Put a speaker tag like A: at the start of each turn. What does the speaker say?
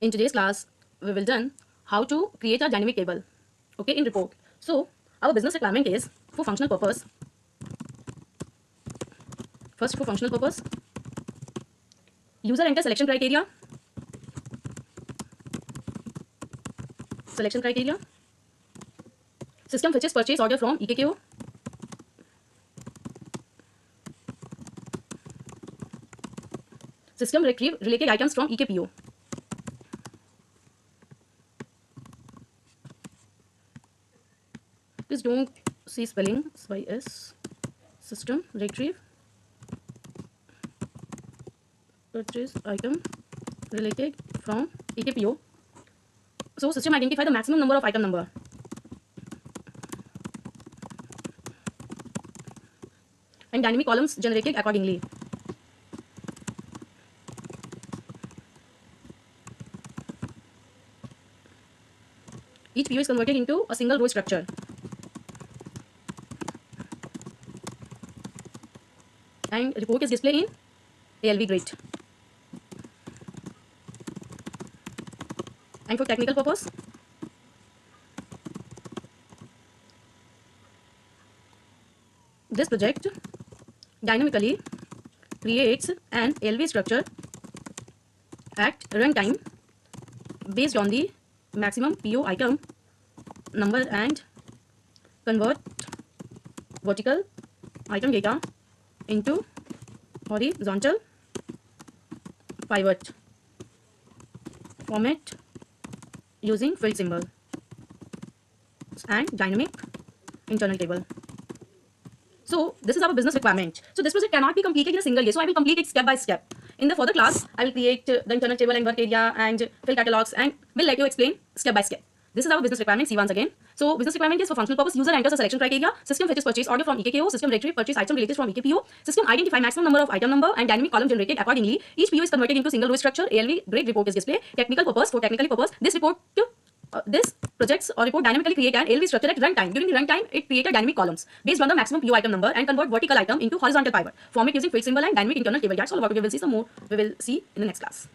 A: In today's class, we will done how to create a dynamic table, okay, in report. So our business requirement is for functional purpose. First, for functional purpose, user enter selection criteria. Selection criteria. System fetches purchase order from EKKO. System retrieve related items from EKPO. Please don't see spelling by S. System retrieve purchase item related from EKPO. So system identify the maximum number of item number. And dynamic columns generated accordingly. Each PO is converted into a single row structure. And report is displayed in ALV grid. And for technical purpose, this project dynamically creates an ALV structure at runtime based on the maximum PO item number and convert vertical item data into horizontal pivot format using field symbol and dynamic internal table. So this is our business requirement. So this project cannot be completed in a single day. So I will complete it step by step. In the further class, I will create the internal table and work area and field catalogs and will let you explain step by step. This is our business requirement. See once again. So business requirement is for functional purpose. User enters a selection criteria. System fetches purchase order from EKKO. System retrieve purchase item related from EKPO. System identify maximum number of item number and dynamic column generated accordingly. Each PO is converted into single row structure. ALV grid report is displayed. Technical purpose. For technical purpose, this projects or report dynamically create an ALV structure at runtime. During the runtime, it created dynamic columns based on the maximum PO item number and convert vertical item into horizontal pivot format using field symbol and dynamic internal table. That's all about it. We will see some more. We will see in the next class.